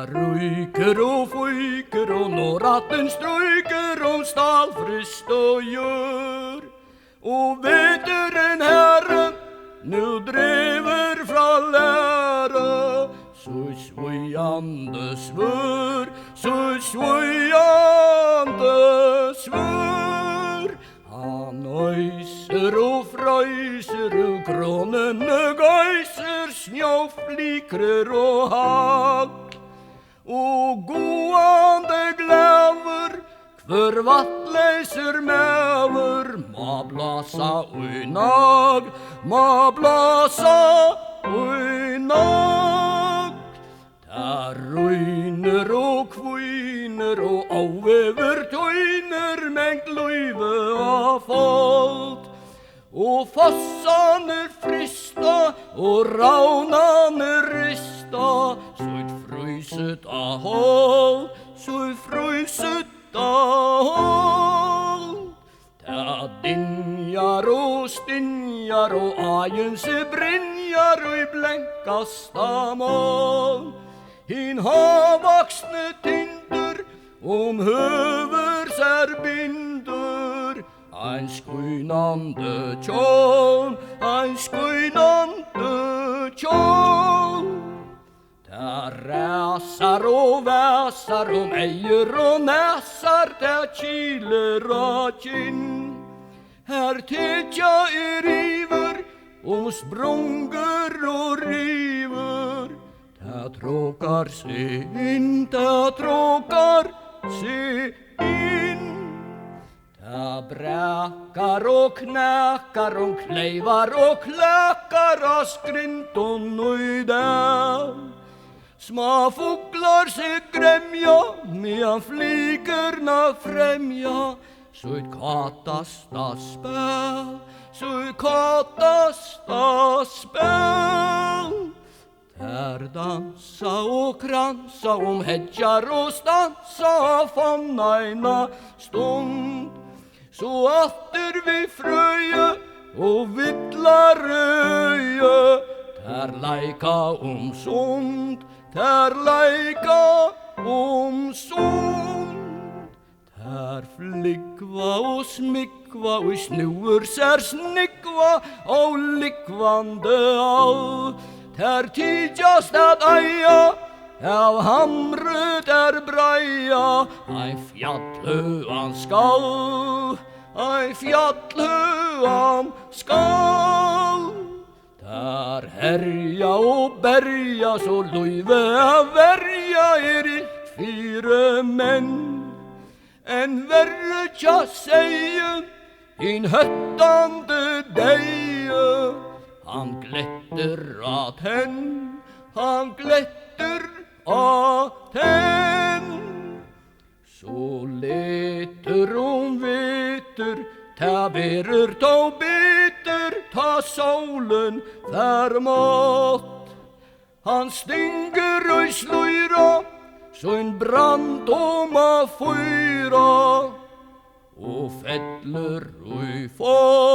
Ryker och fyker och når ratten stryker om stallfrist och gör. Och vet en herre nu driver från lära, så svojande svör, så svojande svör. Han öjser och fröjser och kronen geiser, snöflikrer och hack. Och gåande gläver för vattläser mäver, ma blasa uinag, ma blasa uinag. Där ryner och kviner och avöver töjner mängd löjve har fått. Och fossan frista och raunan rista, så ett fryset ahåll, så ett fryset ahåll. Där dinjar och stinjar och ajen se brinjar och i blänkasta mål. In havaxne tinder om hövers är binder, ein skynande kjol, ein skynande kjol. Där räsar och väsar och mejer och näsar, där kiler och kinn. Här tetja river och sprunger och river. Där tråkar sig in, där tråkar sig in. Där bräkar och knäkar och kleivar och kläkar av skrinton och i där. Små fåglar sig grämja medan flygerna främja, så ett katasta spel, så ett katasta spel. Där dansa och kransa om hedjar och stansa famna ena stund, så åter vi fröje och vittlar röje. Där lajka om sund, där lajka om sund. Där flickva och smikva och snur sär snickva och likvande all. Där tidjas att aja av hamret är braja, ein fjallhöan skall, ein fjallhöan skall. Där härja och berja så löjve värja illt fyra män. En värre tja säger in höttande deje. Han glätter att hen, han glätter att hen. Så leter hon veter, ta verer, ta beter, ta solen värmat. Han stinger och slöjra, så en brand oma fyra, och fettler och i far.